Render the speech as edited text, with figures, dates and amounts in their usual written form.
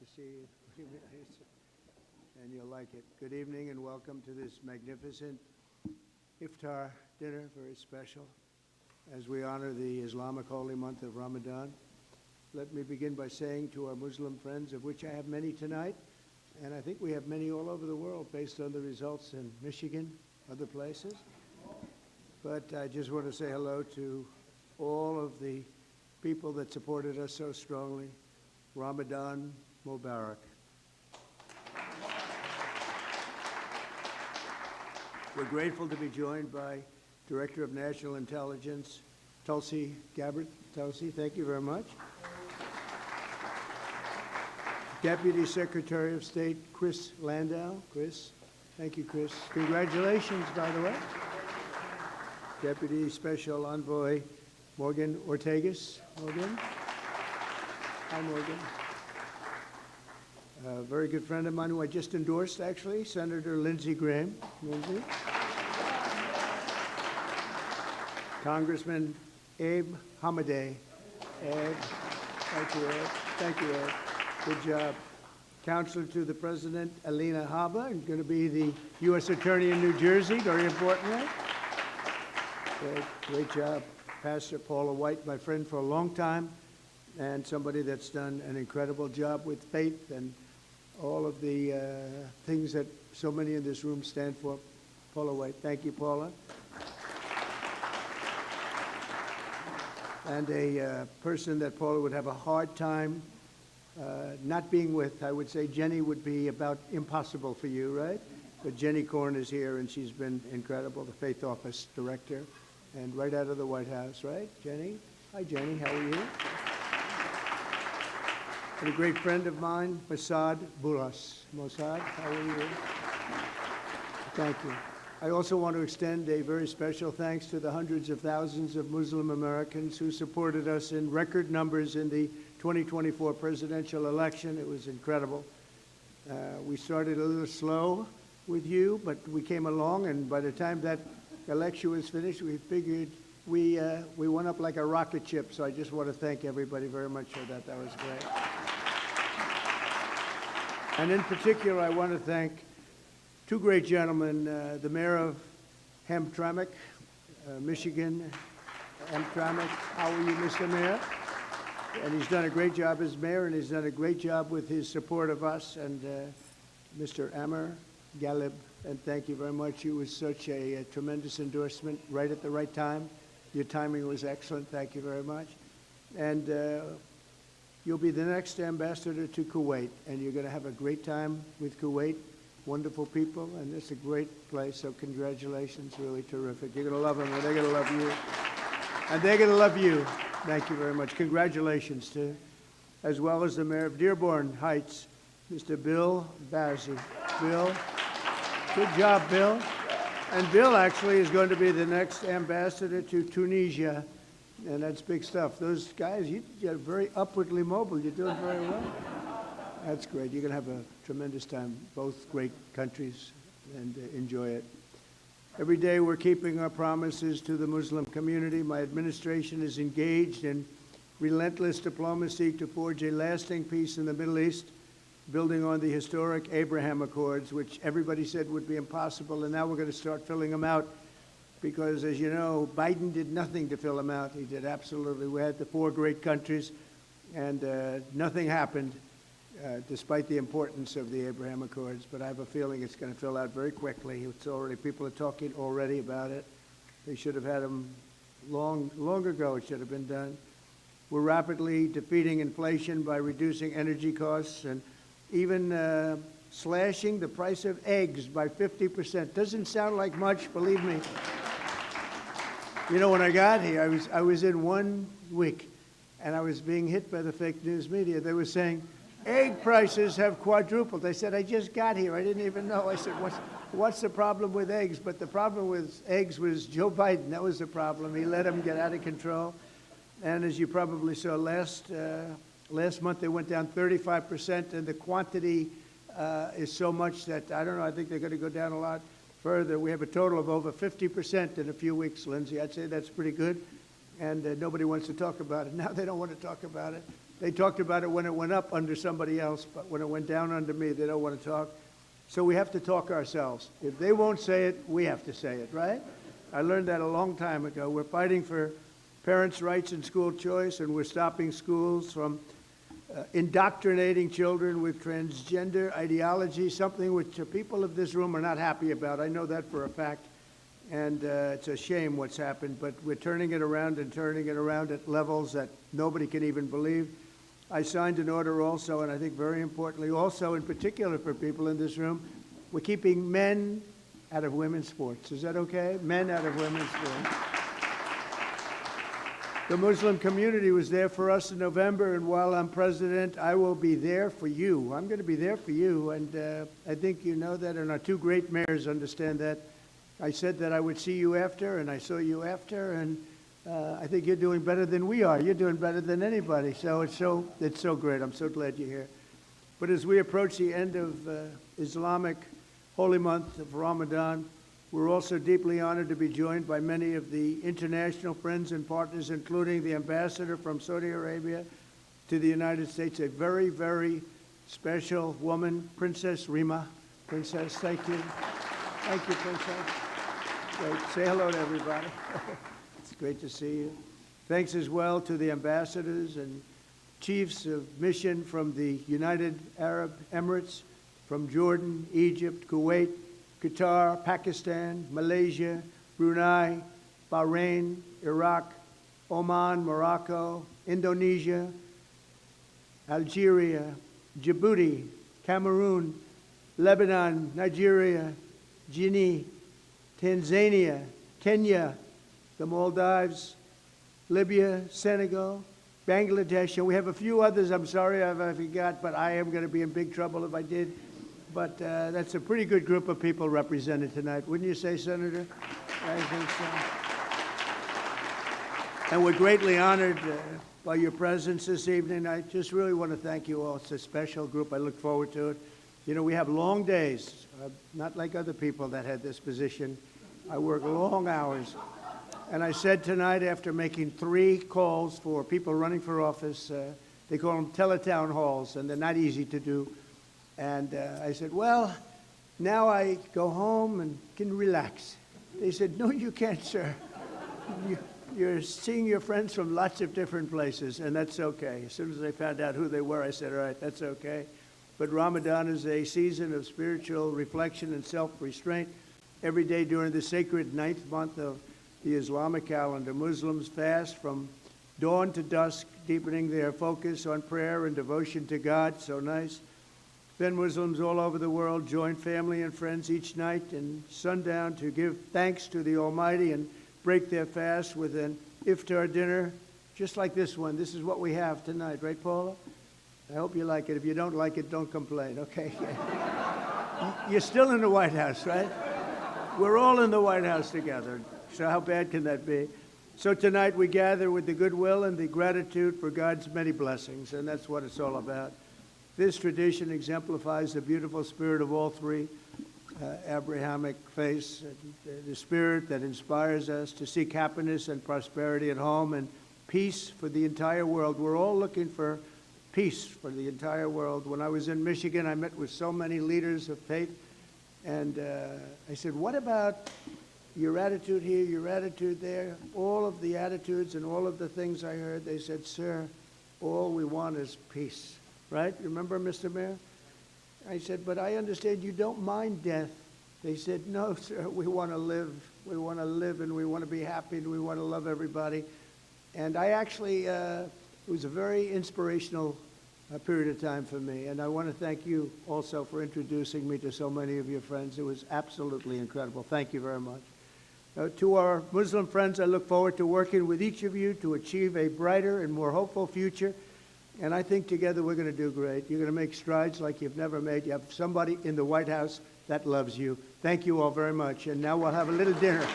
to see you. And you'll like it. Good evening and welcome to this magnificent Iftar dinner, very special, as we honor the Islamic holy month of Ramadan. Let me begin by saying to our Muslim friends, of which I have many tonight, and I think we have many all over the world based on the results in Michigan, other places. But I just want to say hello to all of the people that supported us so strongly. Ramadan Mubarak. We're grateful to be joined by Director of National Intelligence, Tulsi Gabbard. Tulsi, thank you very much. Deputy Secretary of State, Chris Landau. Chris, thank you, Chris. Congratulations, by the way. Deputy Special Envoy, Morgan Ortegas. Morgan. Hi, Morgan. A very good friend of mine who I just endorsed, actually, Senator Lindsey Graham. Lindsey. Congressman Abe Hamadeh. Ed, thank you, Ed. Thank you, Ed. Good job. Counselor to the President, Alina Habba, and going to be the U.S. Attorney in New Jersey, very importantly. Great job. Pastor Paula White, my friend for a long time, and somebody that's done an incredible job with faith and all of the things that so many in this room stand for. Paula White. Thank you, Paula. And a person that Paula would have a hard time not being with. I would say Jenny would be about impossible for you, right? But Jenny Korn is here, and she's been incredible, the Faith Office Director, and right out of the White House, right? Jenny? Hi, Jenny. How are you? And a great friend of mine, Mossad Bouras. Mossad, how are you? Thank you. I also want to extend a very special thanks to the hundreds of thousands of Muslim Americans who supported us in record numbers in the 2024 presidential election. It was incredible. We started a little slow with you, but we came along, and by the time that election was finished, we figured we went up like a rocket ship. So I just want to thank everybody very much for that. That was great. And in particular, I want to thank two great gentlemen, the mayor of Hamtramck, Michigan. Hamtramck, how are you, Mr. Mayor? And he's done a great job as mayor, and he's done a great job with his support of us. And Mr. Amr Galib, and thank you very much. You was such a tremendous endorsement right at the right time. Your timing was excellent. Thank you very much. And you'll be the next ambassador to Kuwait, and you're going to have a great time with Kuwait. Wonderful people, and it's a great place, so congratulations, really terrific. You're going to love them, and they're going to love you. And they're going to love you. Thank you very much. Congratulations to, as well as the mayor of Dearborn Heights, Mr. Bill Bazzi. Bill, good job, Bill. And Bill actually is going to be the next ambassador to Tunisia, and that's big stuff. Those guys, you're very upwardly mobile. You're doing very well. That's great. You're going to have a tremendous time, both great countries, and enjoy it. Every day we're keeping our promises to the Muslim community. My administration is engaged in relentless diplomacy to forge a lasting peace in the Middle East, building on the historic Abraham Accords, which everybody said would be impossible, and now we're going to start filling them out because, as you know, Biden did nothing to fill them out. He did absolutely. We had the four great countries, and nothing happened. Despite the importance of the Abraham Accords, but I have a feeling it's going to fill out very quickly. It's already, people are talking already about it. They should have had them long ago. It should have been done. We're rapidly defeating inflation by reducing energy costs and even slashing the price of eggs by 50%. Doesn't sound like much, believe me. You know, when I got here, I was in 1 week, and I was being hit by the fake news media. They were saying, egg prices have quadrupled. I said, I just got here. I didn't even know. I said, what's the problem with eggs? But the problem with eggs was Joe Biden. That was the problem. He let them get out of control. And as you probably saw last month, they went down 35%, and the quantity is so much that, I don't know, I think they're going to go down a lot further. We have a total of over 50% in a few weeks, Lindsay. I'd say that's pretty good. And nobody wants to talk about it. Now they don't want to talk about it. They talked about it when it went up under somebody else, but when it went down under me, they don't want to talk. So we have to talk ourselves. If they won't say it, we have to say it, right? I learned that a long time ago. We're fighting for parents' rights in school choice, and we're stopping schools from indoctrinating children with transgender ideology, something which people of this room are not happy about. I know that for a fact, and it's a shame what's happened, but we're turning it around and turning it around at levels that nobody can even believe. I signed an order also, and I think very importantly also, in particular for people in this room, we're keeping men out of women's sports. Is that okay? Men out of women's sports. The Muslim community was there for us in November, and while I'm president, I will be there for you. I'm going to be there for you, and I think you know that, and our two great mayors understand that. I said that I would see you after, and I saw you after, and I think you're doing better than we are. You're doing better than anybody, so it's so great. I'm so glad you're here. But as we approach the end of Islamic holy month of Ramadan, we're also deeply honored to be joined by many of the international friends and partners, including the ambassador from Saudi Arabia to the United States, a very, very special woman, Princess Rima. Princess, thank you. Thank you, Princess. Great. Say hello to everybody. It's great to see you. Thanks as well to the ambassadors and chiefs of mission from the United Arab Emirates, from Jordan, Egypt, Kuwait, Qatar, Pakistan, Malaysia, Brunei, Bahrain, Iraq, Oman, Morocco, Indonesia, Algeria, Djibouti, Cameroon, Lebanon, Nigeria, Guinea, Tanzania, Kenya, the Maldives, Libya, Senegal, Bangladesh, and we have a few others. I'm sorry if I forgot, but I am going to be in big trouble if I did. But that's a pretty good group of people represented tonight. Wouldn't you say, Senator? I think so. And we're greatly honored by your presence this evening. I just really want to thank you all. It's a special group. I look forward to it. You know, we have long days, not like other people that had this position. I work long hours. And I said tonight, after making 3 calls for people running for office, they call them teletown halls, and they're not easy to do. And I said, well, now I go home and can relax. They said, no, you can't, sir. You're seeing your friends from lots of different places, and that's okay. As soon as I found out who they were, I said, all right, that's okay. But Ramadan is a season of spiritual reflection and self-restraint. Every day during the sacred 9th month of the Islamic calendar, Muslims fast from dawn to dusk, deepening their focus on prayer and devotion to God. So nice. Then Muslims all over the world join family and friends each night and sundown to give thanks to the Almighty and break their fast with an Iftar dinner, just like this one. This is what we have tonight, right, Paula? I hope you like it. If you don't like it, don't complain, okay? You're still in the White House, right? We're all in the White House together, so how bad can that be? So tonight we gather with the goodwill and the gratitude for God's many blessings, and that's what it's all about. This tradition exemplifies the beautiful spirit of all 3 Abrahamic faiths, the spirit that inspires us to seek happiness and prosperity at home and peace for the entire world. We're all looking for peace for the entire world. When I was in Michigan, I met with so many leaders of faith, and I said, what about your attitude here, your attitude there? All of the attitudes and all of the things I heard, they said, sir, all we want is peace. Right? Remember, Mr. Mayor? I said, but I understand you don't mind death. They said, no, sir, we want to live. We want to live, and we want to be happy, and we want to love everybody. And I actually, it was a very inspirational period of time for me. And I want to thank you also for introducing me to so many of your friends. It was absolutely incredible. Thank you very much. To our Muslim friends, I look forward to working with each of you to achieve a brighter and more hopeful future. And I think together we're going to do great. You're going to make strides like you've never made. You have somebody in the White House that loves you. Thank you all very much. And now we'll have a little dinner.